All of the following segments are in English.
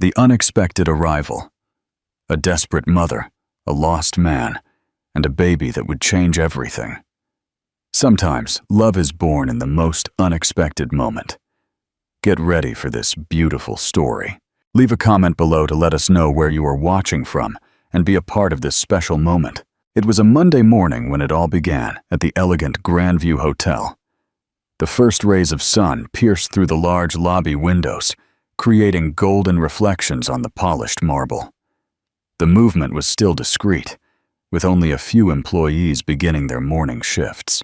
The unexpected arrival. A desperate mother, a lost man, and a baby that would change everything. Sometimes, love is born in the most unexpected moment. Get ready for this beautiful story. Leave a comment below to let us know where you are watching from and be a part of this special moment. It was a Monday morning when it all began at the elegant Grandview Hotel. The first rays of sun pierced through the large lobby windows, creating golden reflections on the polished marble. The movement was still discreet, with only a few employees beginning their morning shifts.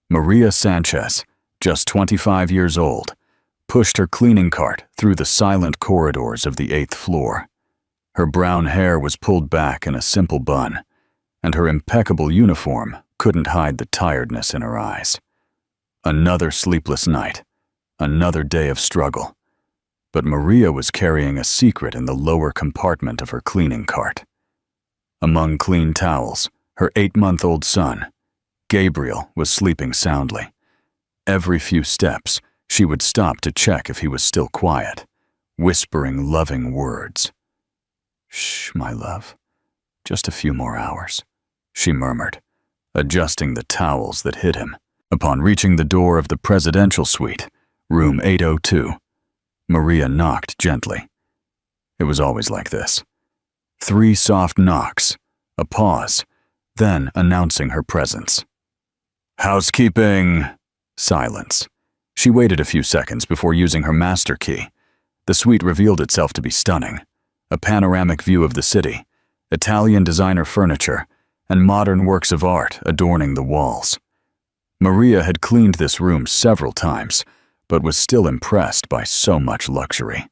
Maria Sanchez, just 25 years old, pushed her cleaning cart through the silent corridors of the 8th floor. Her brown hair was pulled back in a simple bun, and her impeccable uniform couldn't hide the tiredness in her eyes. Another sleepless night, another day of struggle. But Maria was carrying a secret in the lower compartment of her cleaning cart. Among clean towels, her 8-month-old son, Gabriel, was sleeping soundly. Every few steps, she would stop to check if he was still quiet, whispering loving words. "Shh, my love, just a few more hours," she murmured, adjusting the towels that hid him. Upon reaching the door of the presidential suite, room 802, Maria knocked gently. It was always like this. 3 soft knocks, a pause, then announcing her presence. "Housekeeping!" Silence. She waited a few seconds before using her master key. The suite revealed itself to be stunning. A panoramic view of the city, Italian designer furniture, and modern works of art adorning the walls. Maria had cleaned this room several times, but was still impressed by so much luxury.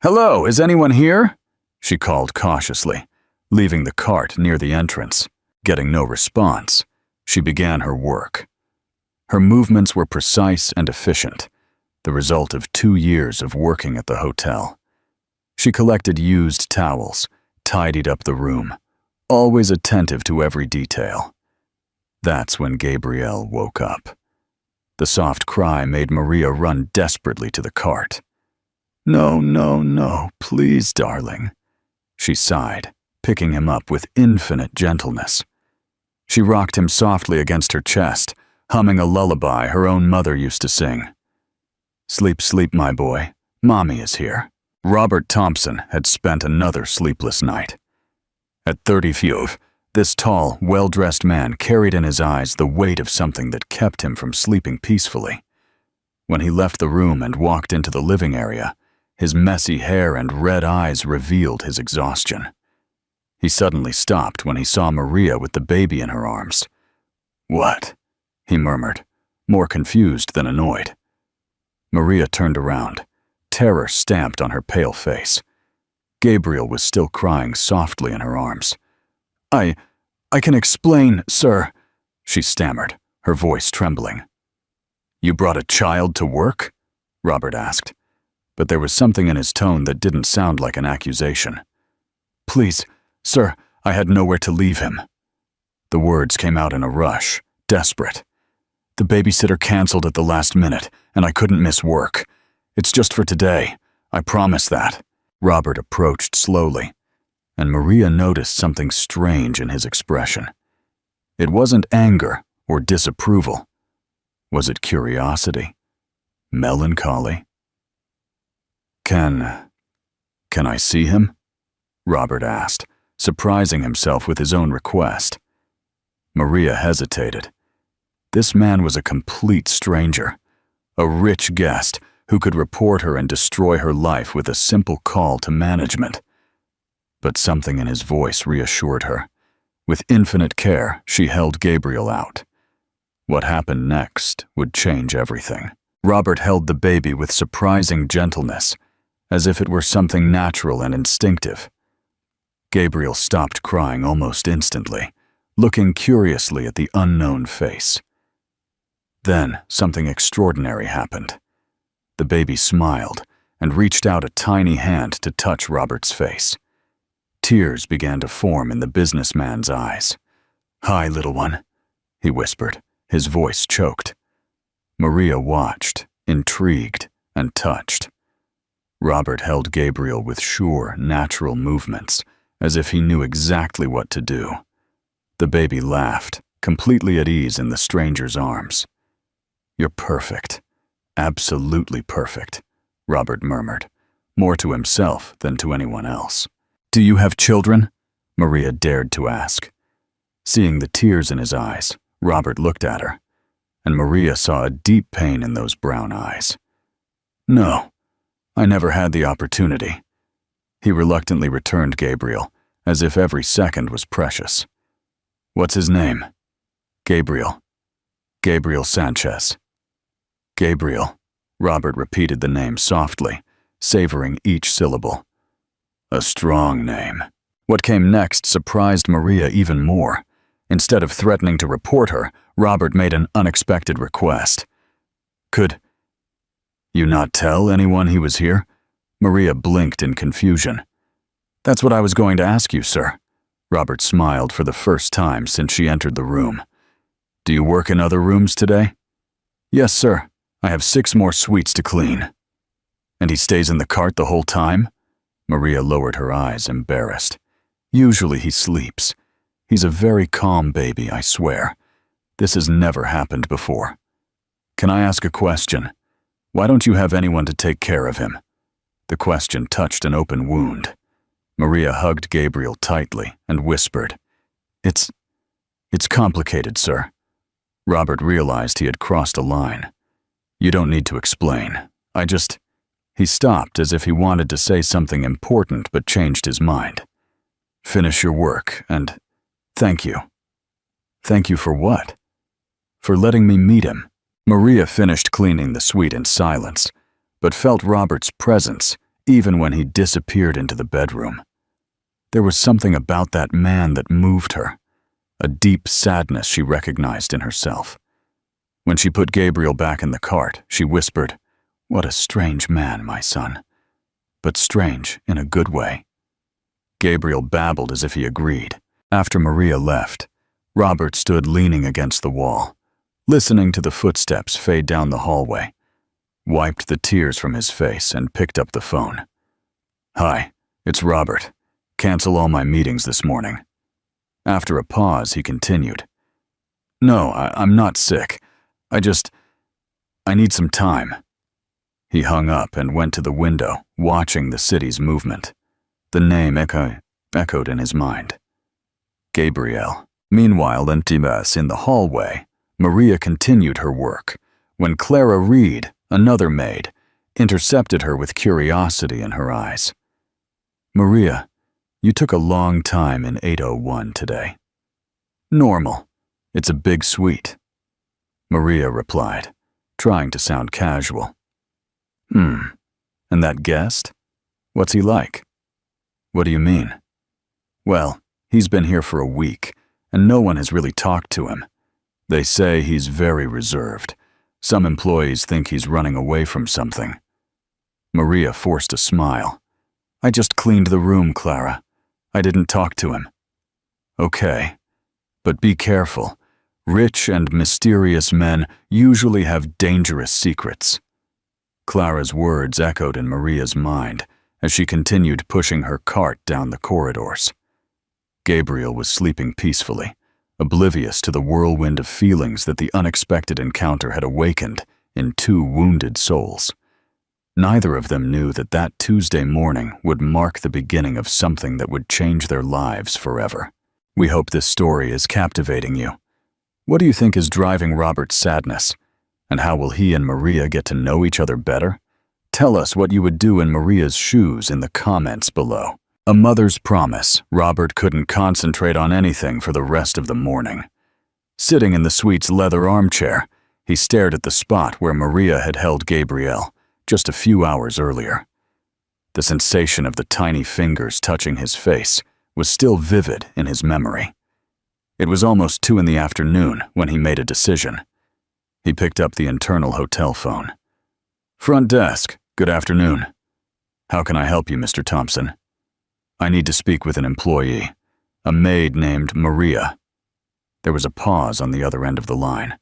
"Hello, is anyone here?" she called cautiously, leaving the cart near the entrance. Getting no response, she began her work. Her movements were precise and efficient, the result of 2 years of working at the hotel. She collected used towels, tidied up the room, always attentive to every detail. That's when Gabriel woke up. The soft cry made Maria run desperately to the cart. "No, no, no, please, darling," she sighed, picking him up with infinite gentleness. She rocked him softly against her chest, humming a lullaby her own mother used to sing. "Sleep, sleep, my boy. Mommy is here." Robert Thompson had spent another sleepless night. At 35, this tall, well-dressed man carried in his eyes the weight of something that kept him from sleeping peacefully. When he left the room and walked into the living area, his messy hair and red eyes revealed his exhaustion. He suddenly stopped when he saw Maria with the baby in her arms. "What?" he murmured, more confused than annoyed. Maria turned around, terror stamped on her pale face. Gabriel was still crying softly in her arms. I can explain, sir," she stammered, her voice trembling. "You brought a child to work?" Robert asked, but there was something in his tone that didn't sound like an accusation. "Please, sir, I had nowhere to leave him." The words came out in a rush, desperate. "The babysitter canceled at the last minute, and I couldn't miss work. It's just for today, I promise that." Robert approached slowly, and Maria noticed something strange in his expression. It wasn't anger or disapproval. Was it curiosity? Melancholy? Can I see him?" Robert asked, surprising himself with his own request. Maria hesitated. This man was a complete stranger, a rich guest who could report her and destroy her life with a simple call to management. But something in his voice reassured her. With infinite care, she held Gabriel out. What happened next would change everything. Robert held the baby with surprising gentleness, as if it were something natural and instinctive. Gabriel stopped crying almost instantly, looking curiously at the unknown face. Then something extraordinary happened. The baby smiled and reached out a tiny hand to touch Robert's face. Tears began to form in the businessman's eyes. "Hi, little one," he whispered, his voice choked. Maria watched, intrigued and touched. Robert held Gabriel with sure, natural movements, as if he knew exactly what to do. The baby laughed, completely at ease in the stranger's arms. "You're perfect. Absolutely perfect," Robert murmured, more to himself than to anyone else. "Do you have children?" Maria dared to ask. Seeing the tears in his eyes, Robert looked at her, and Maria saw a deep pain in those brown eyes. "No, I never had the opportunity." He reluctantly returned Gabriel, as if every second was precious. "What's his name?" "Gabriel. Gabriel Sanchez." "Gabriel," Robert repeated the name softly, savoring each syllable. "A strong name." What came next surprised Maria even more. Instead of threatening to report her, Robert made an unexpected request. "Could you not tell anyone he was here?" Maria blinked in confusion. "That's what I was going to ask you, sir." Robert smiled for the first time since she entered the room. "Do you work in other rooms today?" "Yes, sir. I have 6 more suites to clean." "And he stays in the cart the whole time?" Maria lowered her eyes, embarrassed. "Usually he sleeps. He's a very calm baby, I swear. This has never happened before. Can I ask a question? Why don't you have anyone to take care of him?" The question touched an open wound. Maria hugged Gabriel tightly and whispered, It's complicated, sir." Robert realized he had crossed a line. "You don't need to explain. He stopped as if he wanted to say something important but changed his mind. "Finish your work, and thank you." "Thank you for what?" "For letting me meet him." Maria finished cleaning the suite in silence, but felt Robert's presence even when he disappeared into the bedroom. There was something about that man that moved her, a deep sadness she recognized in herself. When she put Gabriel back in the cart, she whispered, "What a strange man, my son. But strange in a good way." Gabriel babbled as if he agreed. After Maria left, Robert stood leaning against the wall, listening to the footsteps fade down the hallway, wiped the tears from his face, and picked up the phone. "Hi, it's Robert. Cancel all my meetings this morning." After a pause, he continued, "No, I'm not sick. I need some time." He hung up and went to the window, watching the city's movement. The name echoed in his mind. Gabriel. Meanwhile, in Tibas, in the hallway, Maria continued her work, when Clara Reed, another maid, intercepted her with curiosity in her eyes. "Maria, you took a long time in 801 today." "Normal. It's a big suite," Maria replied, trying to sound casual. And that guest? What's he like?" "What do you mean?" "Well, he's been here for a week, and no one has really talked to him. They say he's very reserved. Some employees think he's running away from something." Maria forced a smile. "I just cleaned the room, Clara. I didn't talk to him." "Okay, but be careful. Rich and mysterious men usually have dangerous secrets." Clara's words echoed in Maria's mind as she continued pushing her cart down the corridors. Gabriel was sleeping peacefully, oblivious to the whirlwind of feelings that the unexpected encounter had awakened in 2 wounded souls. Neither of them knew that that Tuesday morning would mark the beginning of something that would change their lives forever. We hope this story is captivating you. What do you think is driving Robert's sadness? And how will he and Maria get to know each other better? Tell us what you would do in Maria's shoes in the comments below. A mother's promise, Robert couldn't concentrate on anything for the rest of the morning. Sitting in the suite's leather armchair, he stared at the spot where Maria had held Gabriel just a few hours earlier. The sensation of the tiny fingers touching his face was still vivid in his memory. It was almost 2 in the afternoon when he made a decision. He picked up the internal hotel phone. "Front desk, good afternoon. How can I help you, Mr. Thompson?" "I need to speak with an employee, a maid named Maria." There was a pause on the other end of the line.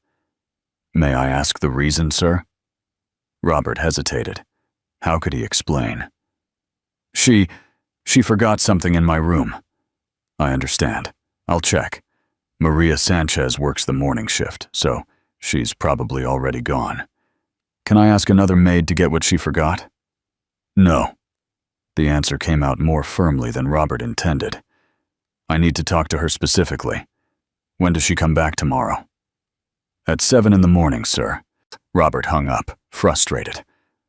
"May I ask the reason, sir?" Robert hesitated. How could he explain? She forgot something in my room. I understand. I'll check. Maria Sanchez works the morning shift, so she's probably already gone. Can I ask another maid to get what she forgot? No. The answer came out more firmly than Robert intended. I need to talk to her specifically. When does she come back tomorrow? At 7 in the morning, sir. Robert hung up, frustrated.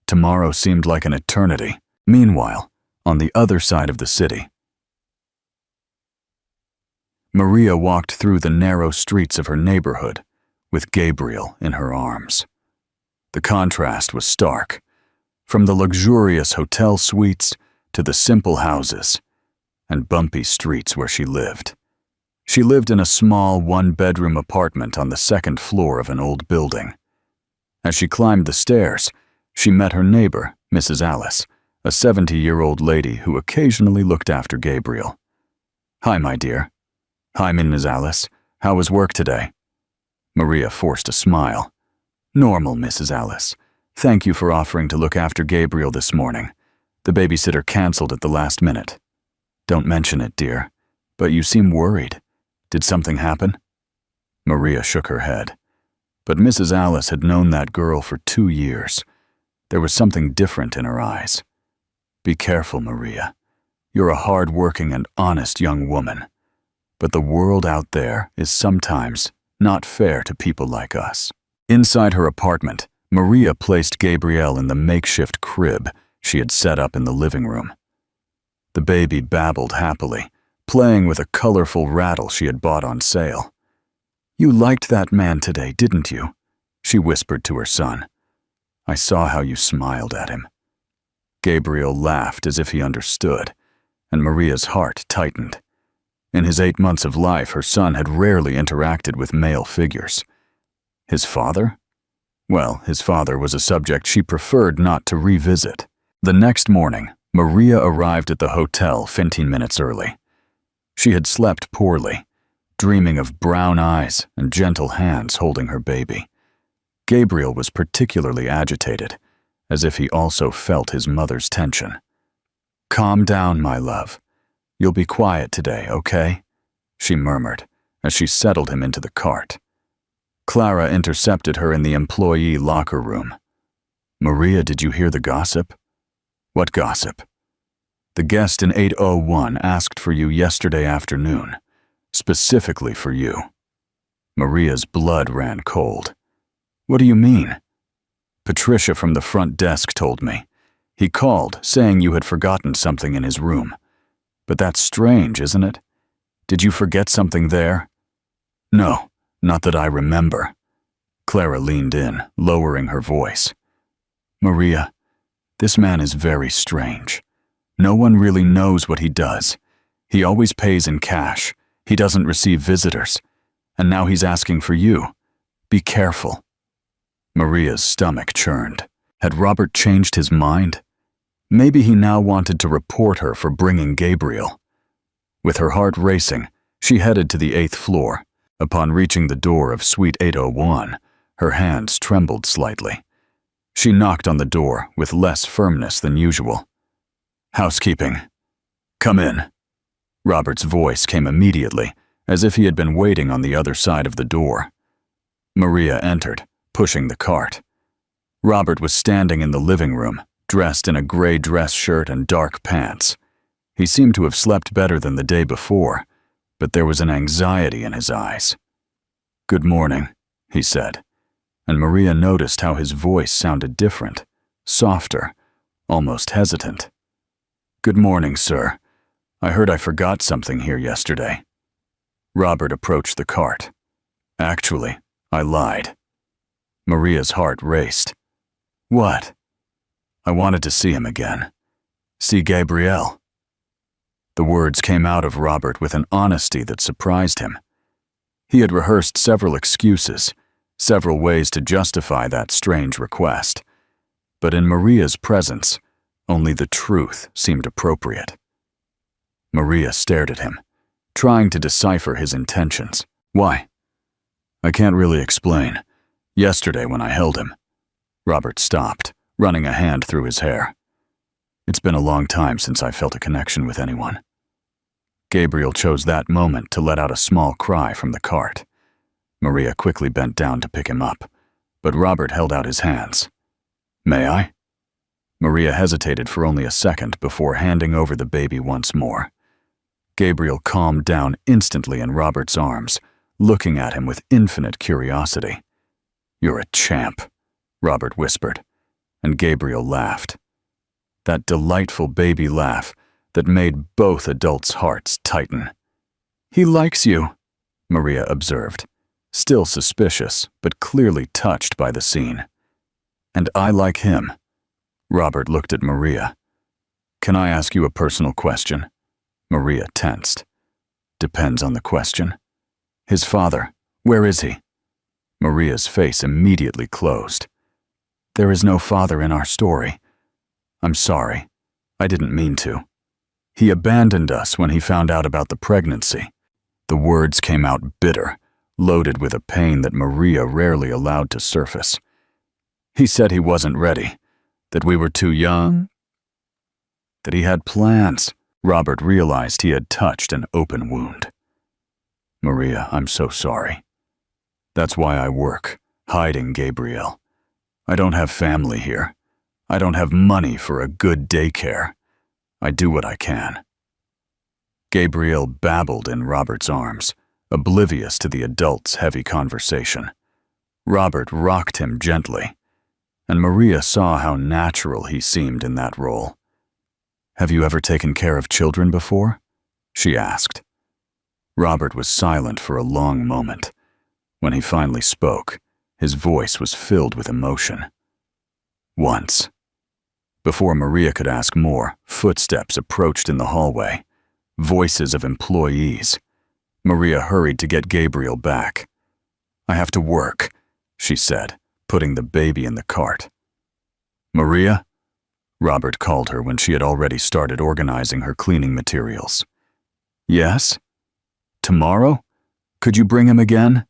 Tomorrow seemed like an eternity. Meanwhile, on the other side of the city, Maria walked through the narrow streets of her neighborhood with Gabriel in her arms. The contrast was stark. From the luxurious hotel suites to the simple houses and bumpy streets where she lived. She lived in a small one-bedroom apartment on the second floor of an old building. As she climbed the stairs, she met her neighbor, Mrs. Alice, a 70-year-old lady who occasionally looked after Gabriel. Hi, my dear. Hi, Ms. Alice. How was work today? Maria forced a smile. Normal, Mrs. Alice. Thank you for offering to look after Gabriel this morning. The babysitter canceled at the last minute. Don't mention it, dear. But you seem worried. Did something happen? Maria shook her head. But Mrs. Alice had known that girl for 2 years. There was something different in her eyes. Be careful, Maria. You're a hard-working and honest young woman. But the world out there is sometimes not fair to people like us. Inside her apartment, Maria placed Gabriel in the makeshift crib she had set up in the living room. The baby babbled happily, playing with a colorful rattle she had bought on sale. You liked that man today, didn't you? She whispered to her son. I saw how you smiled at him. Gabriel laughed as if he understood, and Maria's heart tightened. In his 8 months of life, her son had rarely interacted with male figures. His father? Well, his father was a subject she preferred not to revisit. The next morning, Maria arrived at the hotel 15 minutes early. She had slept poorly, dreaming of brown eyes and gentle hands holding her baby. Gabriel was particularly agitated, as if he also felt his mother's tension. Calm down, my love. You'll be quiet today, okay? She murmured as she settled him into the cart. Clara intercepted her in the employee locker room. Maria, did you hear the gossip? What gossip? The guest in 801 asked for you yesterday afternoon, specifically for you. Maria's blood ran cold. What do you mean? Patricia from the front desk told me. He called, saying you had forgotten something in his room. But that's strange, isn't it? Did you forget something there? No, not that I remember. Clara leaned in, lowering her voice. Maria, this man is very strange. No one really knows what he does. He always pays in cash. He doesn't receive visitors. And now he's asking for you. Be careful. Maria's stomach churned. Had Robert changed his mind? Maybe he now wanted to report her for bringing Gabriel. With her heart racing, she headed to the 8th floor. Upon reaching the door of Suite 801, her hands trembled slightly. She knocked on the door with less firmness than usual. Housekeeping. Come in. Robert's voice came immediately, as if he had been waiting on the other side of the door. Maria entered, pushing the cart. Robert was standing in the living room, dressed in a gray dress shirt and dark pants. He seemed to have slept better than the day before, but there was an anxiety in his eyes. Good morning, he said, and Maria noticed how his voice sounded different, softer, almost hesitant. Good morning, sir. I heard I forgot something here yesterday. Robert approached the cart. Actually, I lied. Maria's heart raced. What? I wanted to see him again. See Gabriel. The words came out of Robert with an honesty that surprised him. He had rehearsed several excuses, several ways to justify that strange request. But in Maria's presence, only the truth seemed appropriate. Maria stared at him, trying to decipher his intentions. Why? I can't really explain. Yesterday when I held him. Robert stopped, running a hand through his hair. It's been a long time since I felt a connection with anyone. Gabriel chose that moment to let out a small cry from the cart. Maria quickly bent down to pick him up, but Robert held out his hands. "May I?" Maria hesitated for only a second before handing over the baby once more. Gabriel calmed down instantly in Robert's arms, looking at him with infinite curiosity. "You're a champ," Robert whispered, and Gabriel laughed. That delightful baby laugh that made both adults' hearts tighten. "He likes you," Maria observed, still suspicious but clearly touched by the scene. "And I like him." Robert looked at Maria. "Can I ask you a personal question?" Maria tensed. "Depends on the question." "His father, where is he?" Maria's face immediately closed. "There is no father in our story. I'm sorry. I didn't mean to. He abandoned us when he found out about the pregnancy." The words came out bitter, loaded with a pain that Maria rarely allowed to surface. "He said he wasn't ready, that we were too young, that he had plans." Robert realized he had touched an open wound. "Maria, I'm so sorry. That's why I work, hiding Gabriel. I don't have family here. I don't have money for a good daycare. I do what I can." Gabriel babbled in Robert's arms, oblivious to the adult's heavy conversation. Robert rocked him gently, and Maria saw how natural he seemed in that role. "Have you ever taken care of children before?" she asked. Robert was silent for a long moment. When he finally spoke, his voice was filled with emotion. "Once." Before Maria could ask more, footsteps approached in the hallway, voices of employees. Maria hurried to get Gabriel back. "I have to work," she said, putting the baby in the cart. "Maria?" Robert called her when she had already started organizing her cleaning materials. "Yes? Tomorrow? Could you bring him again?"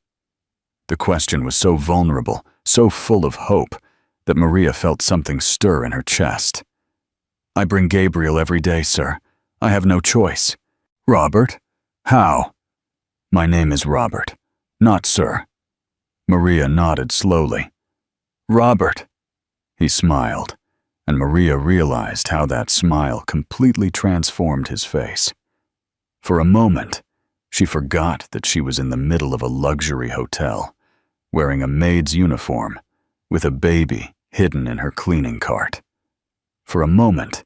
The question was so vulnerable, so full of hope, that Maria felt something stir in her chest. "I bring Gabriel every day, sir. I have no choice." "Robert? How?" "My name is Robert, not sir." Maria nodded slowly. "Robert." He smiled, and Maria realized how that smile completely transformed his face. For a moment, she forgot that she was in the middle of a luxury hotel, wearing a maid's uniform, with a baby hidden in her cleaning cart. For a moment,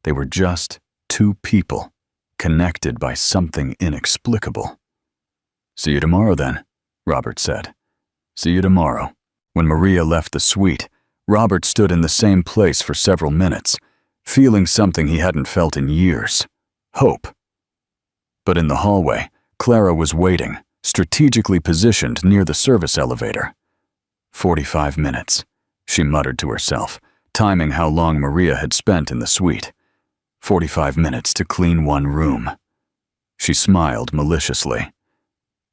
they were just two people, connected by something inexplicable. "See you tomorrow then," Robert said. "See you tomorrow." When Maria left the suite, Robert stood in the same place for several minutes, feeling something he hadn't felt in years: hope. But in the hallway, Clara was waiting, strategically positioned near the service elevator. 45 minutes, she muttered to herself, timing how long Maria had spent in the suite. 45 minutes to clean one room. She smiled maliciously.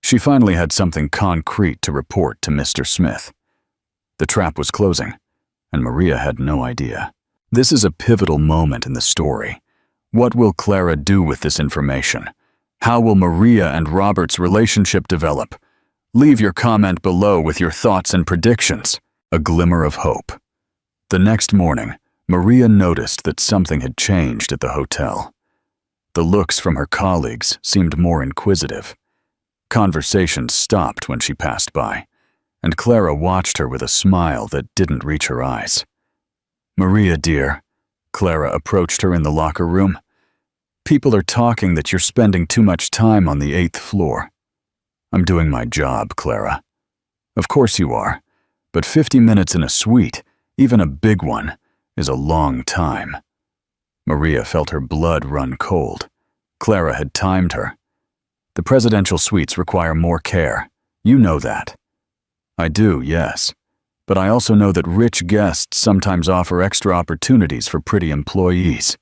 She finally had something concrete to report to Mr. Smith. The trap was closing, and Maria had no idea. This is a pivotal moment in the story. What will Clara do with this information? How will Maria and Robert's relationship develop? Leave your comment below with your thoughts and predictions. A glimmer of hope. The next morning, Maria noticed that something had changed at the hotel. The looks from her colleagues seemed more inquisitive. Conversations stopped when she passed by, and Clara watched her with a smile that didn't reach her eyes. "Maria, dear," Clara approached her in the locker room. "People are talking that you're spending too much time on the 8th floor. "I'm doing my job, Clara." "Of course you are, but 50 minutes in a suite, even a big one, is a long time." Maria felt her blood run cold. Clara had timed her. "The presidential suites require more care. You know that." "I do, yes. But I also know that rich guests sometimes offer extra opportunities for pretty employees."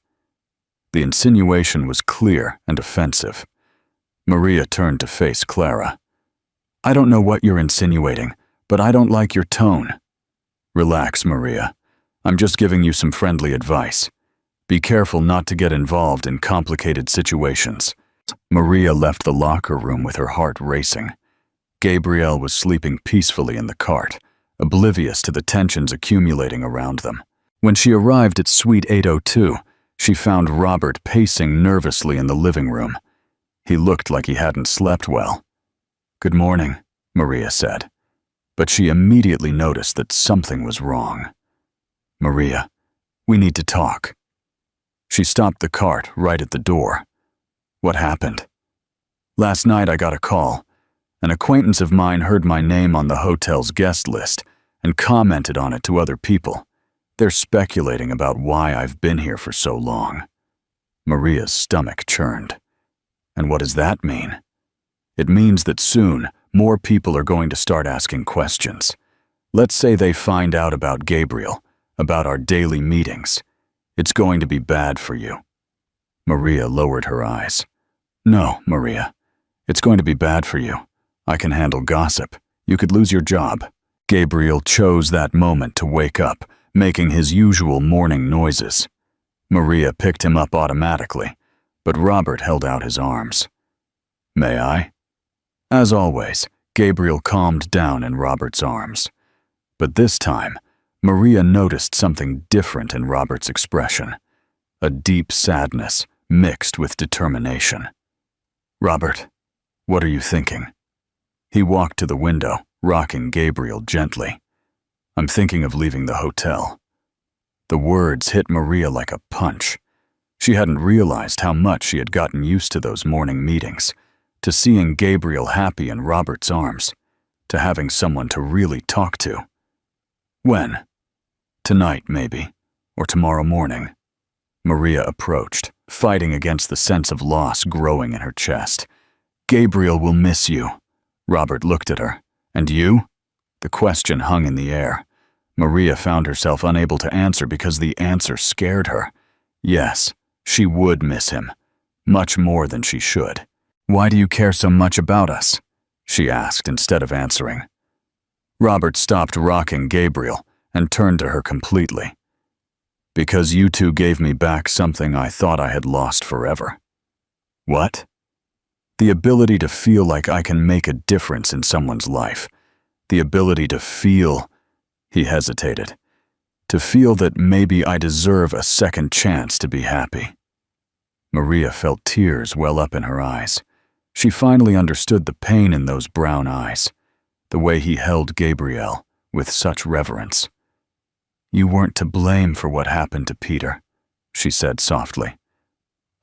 The insinuation was clear and offensive. Maria turned to face Clara. "I don't know what you're insinuating, but I don't like your tone." "Relax, Maria. I'm just giving you some friendly advice. Be careful not to get involved in complicated situations. Maria left the locker room with her heart racing. Gabriel was sleeping peacefully in the cart, oblivious to the tensions accumulating around them. When she arrived at Suite 802, she found Robert pacing nervously in the living room. He looked like he hadn't slept well. "Good morning," Maria said, but she immediately noticed that something was wrong. "Maria, we need to talk." She stopped the cart right at the door. "What happened?" "Last night I got a call. An acquaintance of mine heard my name on the hotel's guest list and commented on it to other people. They're speculating about why I've been here for so long." Maria's stomach churned. "And what does that mean?" "It means that soon, more people are going to start asking questions. Let's say they find out about Gabriel, about our daily meetings. It's going to be bad for you." Maria lowered her eyes. "No, Maria. It's going to be bad for you. I can handle gossip. You could lose your job." Gabriel chose that moment to wake up, making his usual morning noises. Maria picked him up automatically, but Robert held out his arms. "May I?" As always, Gabriel calmed down in Robert's arms. But this time, Maria noticed something different in Robert's expression, a deep sadness mixed with determination. "Robert, what are you thinking?" He walked to the window, rocking Gabriel gently. "I'm thinking of leaving the hotel." The words hit Maria like a punch. She hadn't realized how much she had gotten used to those morning meetings, to seeing Gabriel happy in Robert's arms, to having someone to really talk to. "When?" "Tonight, maybe, or tomorrow morning." Maria approached, fighting against the sense of loss growing in her chest. "Gabriel will miss you." Robert looked at her. "And you?" The question hung in the air. Maria found herself unable to answer because the answer scared her. Yes, she would miss him, much more than she should. "Why do you care so much about us?" she asked instead of answering. Robert stopped rocking Gabriel and turned to her completely. "Because you two gave me back something I thought I had lost forever." "What?" "The ability to feel like I can make a difference in someone's life. The ability to feel," he hesitated, "to feel that maybe I deserve a second chance to be happy." Maria felt tears well up in her eyes. She finally understood the pain in those brown eyes, the way he held Gabriel with such reverence. "You weren't to blame for what happened to Peter," she said softly.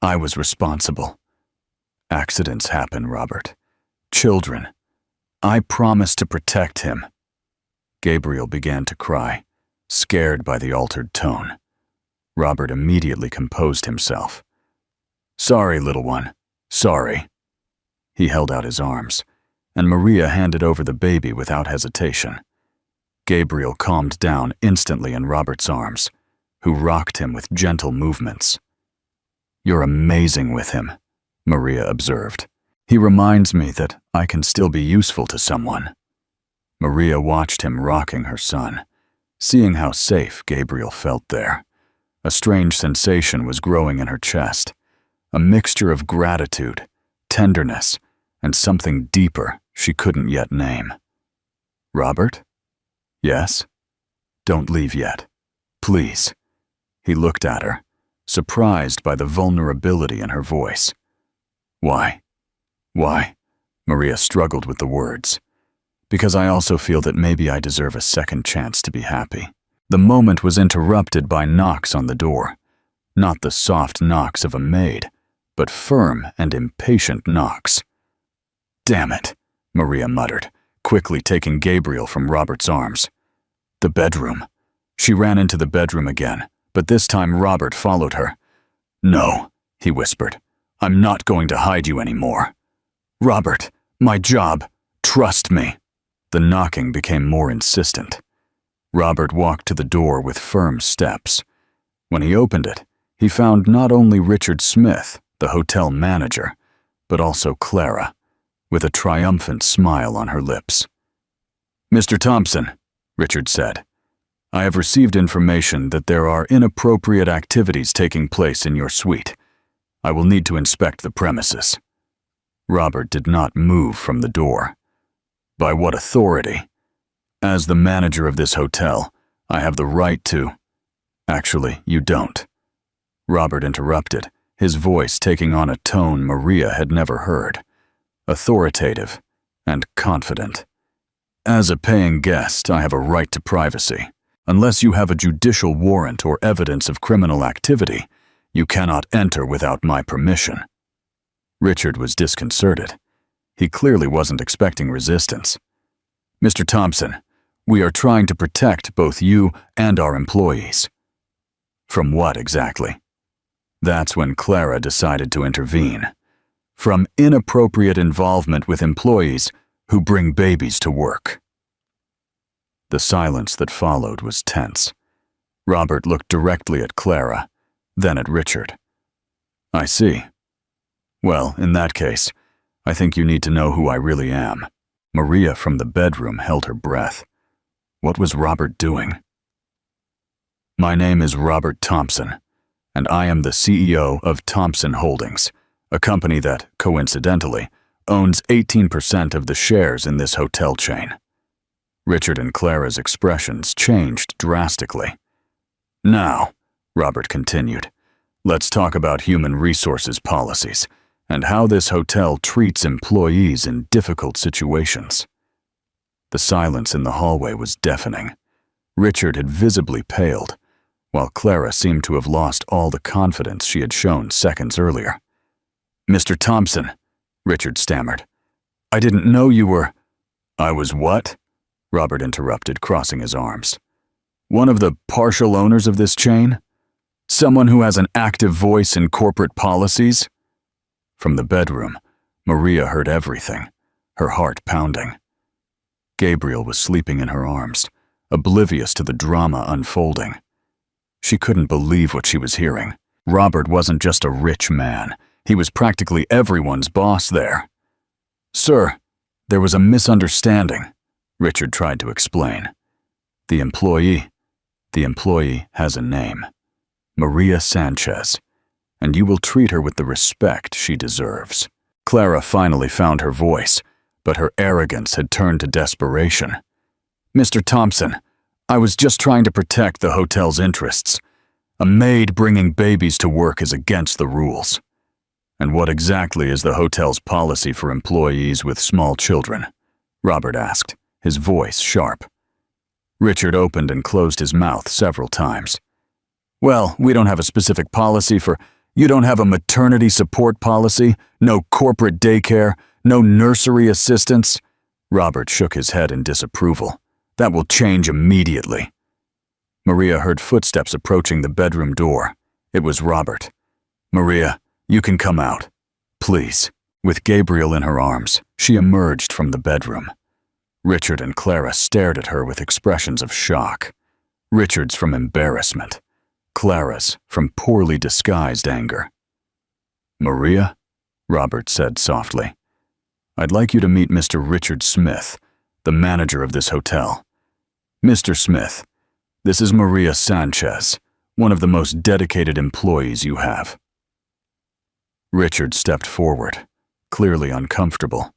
"I was responsible. Accidents happen, Robert. Children. I promised to protect him." Gabriel began to cry, scared by the altered tone. Robert immediately composed himself. "Sorry, little one. Sorry." He held out his arms, and Maria handed over the baby without hesitation. Gabriel calmed down instantly in Robert's arms, who rocked him with gentle movements. "You're amazing with him," Maria observed. "He reminds me that I can still be useful to someone." Maria watched him rocking her son, seeing how safe Gabriel felt there. A strange sensation was growing in her chest, a mixture of gratitude, tenderness, and something deeper she couldn't yet name. "Robert?" "Yes?" "Don't leave yet. Please." He looked at her, surprised by the vulnerability in her voice. "Why?" "Why?" Maria struggled with the words. "Because I also feel that maybe I deserve a second chance to be happy." The moment was interrupted by knocks on the door. Not the soft knocks of a maid, but firm and impatient knocks. "Damn it," Maria muttered, quickly taking Gabriel from Robert's arms. The bedroom. She ran into the bedroom again, but this time Robert followed her. "No," he whispered. "I'm not going to hide you anymore." "Robert, my job. Trust me." The knocking became more insistent. Robert walked to the door with firm steps. When he opened it, he found not only Richard Smith, the hotel manager, but also Clara, with a triumphant smile on her lips. "Mr. Thompson," Richard said. I have received information that there are inappropriate activities taking place in your suite. I will need to inspect the premises." Robert did not move from the door. "By what authority?" "As the manager of this hotel, I have the right to—" "Actually, you don't." Robert interrupted, his voice taking on a tone Maria had never heard. Authoritative and confident. "As a paying guest, I have a right to privacy. Unless you have a judicial warrant or evidence of criminal activity, you cannot enter without my permission." Richard was disconcerted. He clearly wasn't expecting resistance. "Mr. Thompson, we are trying to protect both you and our employees." "From what exactly?" That's when Clara decided to intervene. "From inappropriate involvement with employees who bring babies to work." The silence that followed was tense. Robert looked directly at Clara, then at Richard. "I see. Well, in that case, I think you need to know who I really am." Maria from the bedroom held her breath. What was Robert doing? "My name is Robert Thompson, and I am the CEO of Thompson Holdings, a company that, coincidentally, owns 18% of the shares in this hotel chain." Richard and Clara's expressions changed drastically. "Now," Robert continued, "let's talk about human resources policies and how this hotel treats employees in difficult situations." The silence in the hallway was deafening. Richard had visibly paled, while Clara seemed to have lost all the confidence she had shown seconds earlier. "Mr. Thompson," Richard stammered, "I didn't know you were—" "I was what?" Robert interrupted, crossing his arms. "One of the partial owners of this chain? Someone who has an active voice in corporate policies?" From the bedroom, Maria heard everything, her heart pounding. Gabriel was sleeping in her arms, oblivious to the drama unfolding. She couldn't believe what she was hearing. Robert wasn't just a rich man. He was practically everyone's boss there. "Sir, there was a misunderstanding," Richard tried to explain. The employee has a name. Maria Sanchez, and you will treat her with the respect she deserves." Clara finally found her voice, but her arrogance had turned to desperation. "Mr. Thompson, I was just trying to protect the hotel's interests. A maid bringing babies to work is against the rules." "And what exactly is the hotel's policy for employees with small children?" Robert asked, his voice sharp. Richard opened and closed his mouth several times. "Well, we don't have a specific policy for— You don't have a maternity support policy? No corporate daycare? No nursery assistants?" Robert shook his head in disapproval. "That will change immediately." Maria heard footsteps approaching the bedroom door. It was Robert. "Maria, you can come out. Please." With Gabriel in her arms, she emerged from the bedroom. Richard and Clara stared at her with expressions of shock. Richard's from embarrassment. Clara's from poorly disguised anger. "Maria," Robert said softly, "I'd like you to meet Mr. Richard Smith, the manager of this hotel. Mr. Smith, this is Maria Sanchez, one of the most dedicated employees you have." Richard stepped forward, clearly uncomfortable.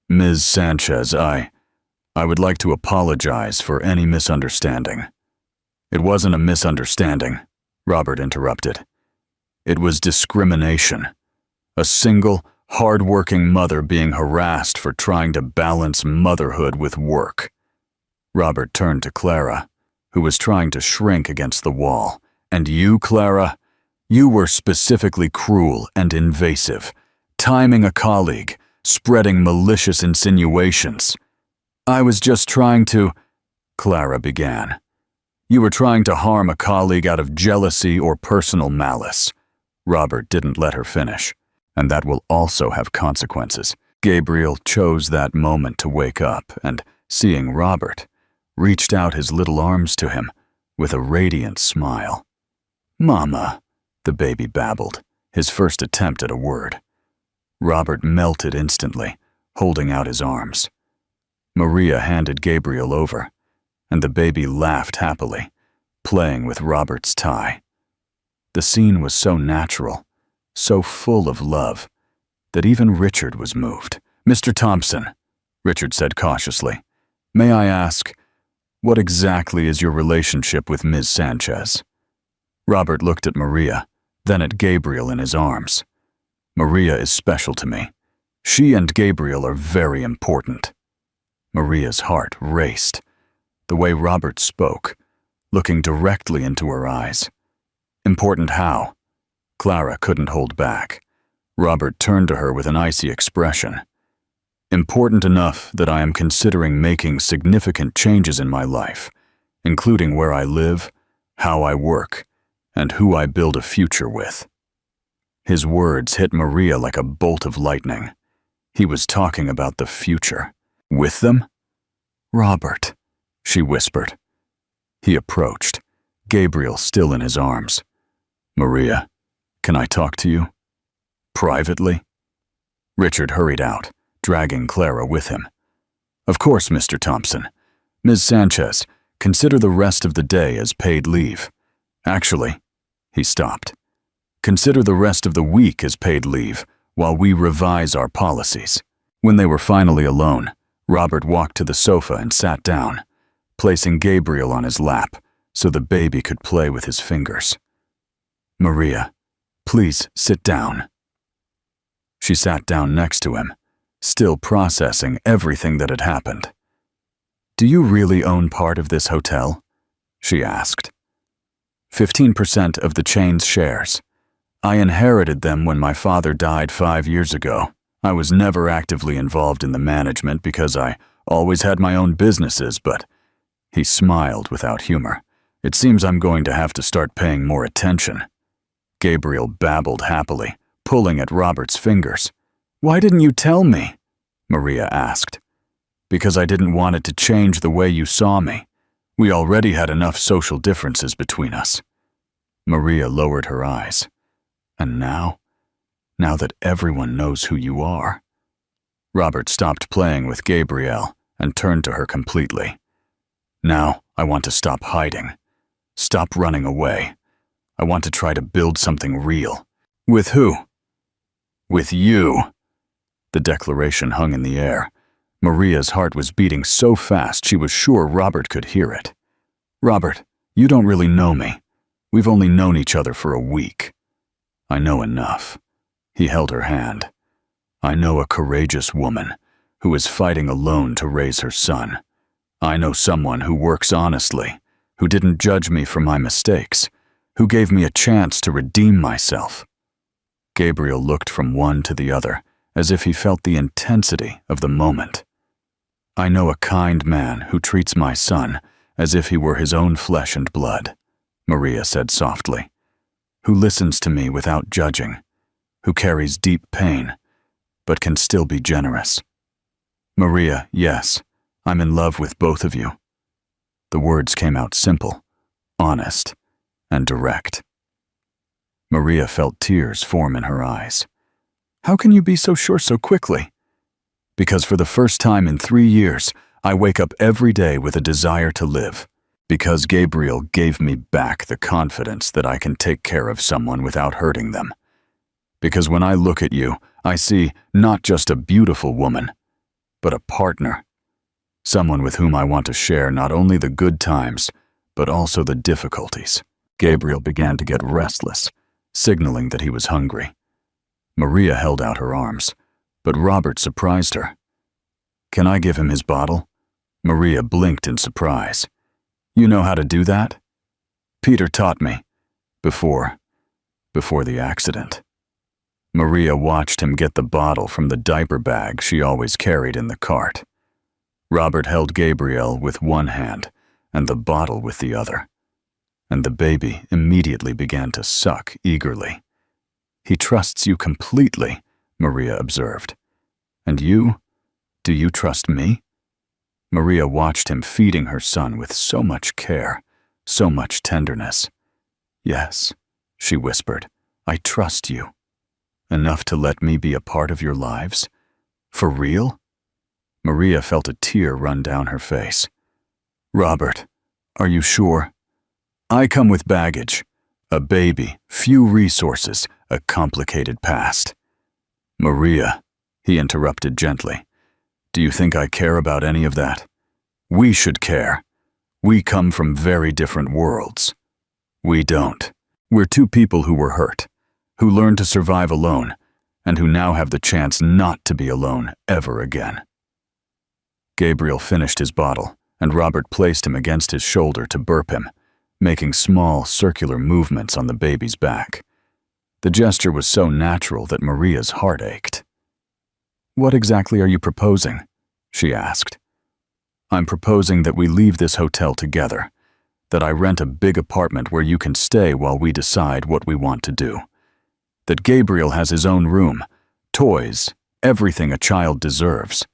"Ms. Sanchez, I would like to apologize for any misunderstanding." "It wasn't a misunderstanding," Robert interrupted. "It was discrimination. A single, hard-working mother being harassed for trying to balance motherhood with work." Robert turned to Clara, who was trying to shrink against the wall. "And you, Clara? You were specifically cruel and invasive, timing a colleague, spreading malicious insinuations." "I was just trying to—" Clara began. "You were trying to harm a colleague out of jealousy or personal malice." Robert didn't let her finish. "And that will also have consequences." Gabriel chose that moment to wake up and, seeing Robert, reached out his little arms to him with a radiant smile. "Mama," the baby babbled, his first attempt at a word. Robert melted instantly, holding out his arms. Maria handed Gabriel over, and the baby laughed happily, playing with Robert's tie. The scene was so natural, so full of love, that even Richard was moved. "Mr. Thompson," Richard said cautiously, "may I ask, what exactly is your relationship with Ms. Sanchez?" Robert looked at Maria, then at Gabriel in his arms. "Maria is special to me. She and Gabriel are very important." Maria's heart raced. The way Robert spoke, looking directly into her eyes. "Important how?" Clara couldn't hold back. Robert turned to her with an icy expression. "Important enough that I am considering making significant changes in my life, including where I live, how I work, and who I build a future with." His words hit Maria like a bolt of lightning. He was talking about the future. "With them?" "Robert," she whispered. He approached, Gabriel still in his arms. "Maria, can I talk to you? Privately?" Richard hurried out, dragging Clara with him. "Of course, Mr. Thompson. Ms. Sanchez, consider the rest of the day as paid leave. Actually," he stopped, "consider the rest of the week as paid leave while we revise our policies." When they were finally alone, Robert walked to the sofa and sat down, placing Gabriel on his lap so the baby could play with his fingers. "Maria, please sit down." She sat down next to him, still processing everything that had happened. "Do you really own part of this hotel?" she asked. 15% of the chain's shares. I inherited them when my father died 5 years ago. I was never actively involved in the management because I always had my own businesses, but..." He smiled without humor. "It seems I'm going to have to start paying more attention." Gabriel babbled happily, pulling at Robert's fingers. "Why didn't you tell me?" Maria asked. "Because I didn't want it to change the way you saw me. We already had enough social differences between us." Maria lowered her eyes. "And now that everyone knows who you are." Robert stopped playing with Gabrielle and turned to her completely. "Now I want to stop hiding. Stop running away. I want to try to build something real." "With who?" "With you." The declaration hung in the air. Maria's heart was beating so fast she was sure Robert could hear it. "Robert, you don't really know me. We've only known each other for a week." "I know enough." He held her hand. "I know a courageous woman who is fighting alone to raise her son. I know someone who works honestly, who didn't judge me for my mistakes, who gave me a chance to redeem myself." Gabriel looked from one to the other, as if he felt the intensity of the moment. "I know a kind man who treats my son as if he were his own flesh and blood," Maria said softly, "who listens to me without judging, who carries deep pain, but can still be generous. Maria, yes, I'm in love with both of you." The words came out simple, honest, and direct. Maria felt tears form in her eyes. "How can you be so sure so quickly?" "Because for the first time in 3 years, I wake up every day with a desire to live. Because Gabriel gave me back the confidence that I can take care of someone without hurting them. Because when I look at you, I see not just a beautiful woman, but a partner. Someone with whom I want to share not only the good times, but also the difficulties." Gabriel began to get restless, signaling that he was hungry. Maria held out her arms, but Robert surprised her. "Can I give him his bottle?" Maria blinked in surprise. "You know how to do that?" "Peter taught me. Before the accident." Maria watched him get the bottle from the diaper bag she always carried in the cart. Robert held Gabriel with one hand and the bottle with the other, and the baby immediately began to suck eagerly. "He trusts you completely," Maria observed. "And you? Do you trust me?" Maria watched him feeding her son with so much care, so much tenderness. "Yes," she whispered, "I trust you. Enough to let me be a part of your lives? For real?" Maria felt a tear run down her face. Robert, are you sure? I come with baggage. A baby, few resources, a complicated past. Maria, he interrupted gently. Do you think I care about any of that? We should care. We come from very different worlds. We don't. We're two people who were hurt, who learned to survive alone, and who now have the chance not to be alone ever again. Gabriel finished his bottle, and Robert placed him against his shoulder to burp him, making small, circular movements on the baby's back. The gesture was so natural that Maria's heart ached. What exactly are you proposing? She asked. I'm proposing that we leave this hotel together, that I rent a big apartment where you can stay while we decide what we want to do. That Gabriel has his own room, toys, everything a child deserves.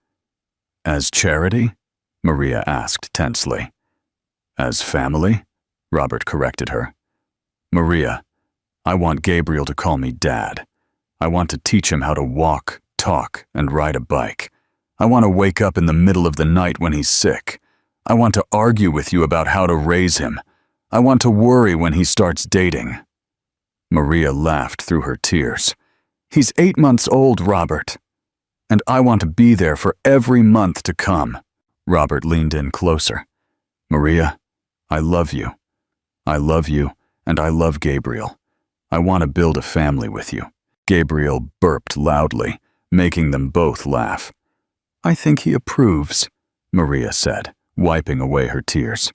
As charity? Maria asked tensely. As family? Robert corrected her. Maria, I want Gabriel to call me Dad. I want to teach him how to walk, talk, and ride a bike. I want to wake up in the middle of the night when he's sick. I want to argue with you about how to raise him. I want to worry when he starts dating. Maria laughed through her tears. He's 8 months old, Robert. And I want to be there for every month to come. Robert leaned in closer. Maria, I love you. I love you, and I love Gabriel. I want to build a family with you. Gabriel burped loudly, making them both laugh. I think he approves, Maria said, wiping away her tears.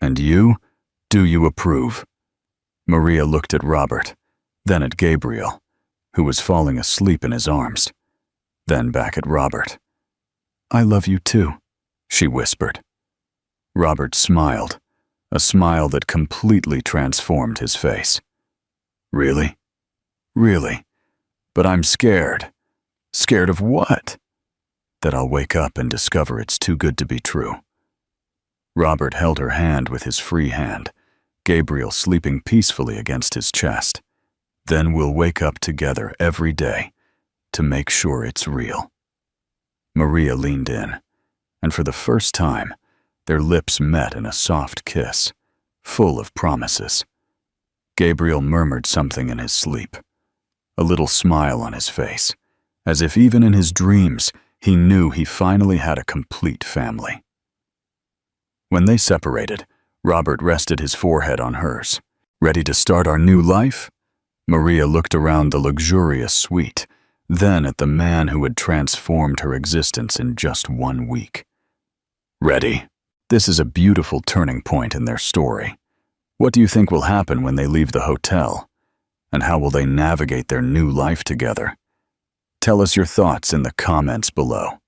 And you? Do you approve? Maria looked at Robert, then at Gabriel, who was falling asleep in his arms, then back at Robert. I love you too, she whispered. Robert smiled, a smile that completely transformed his face. Really? Really? But I'm scared. Scared of what? That I'll wake up and discover it's too good to be true. Robert held her hand with his free hand, Gabriel sleeping peacefully against his chest. Then we'll wake up together every day to make sure it's real. Maria leaned in, and for the first time, their lips met in a soft kiss, full of promises. Gabriel murmured something in his sleep, a little smile on his face, as if even in his dreams he knew he finally had a complete family. When they separated, Robert rested his forehead on hers. Ready to start our new life? Maria looked around the luxurious suite, then at the man who had transformed her existence in just 1 week. Ready? This is a beautiful turning point in their story. What do you think will happen when they leave the hotel? And how will they navigate their new life together? Tell us your thoughts in the comments below.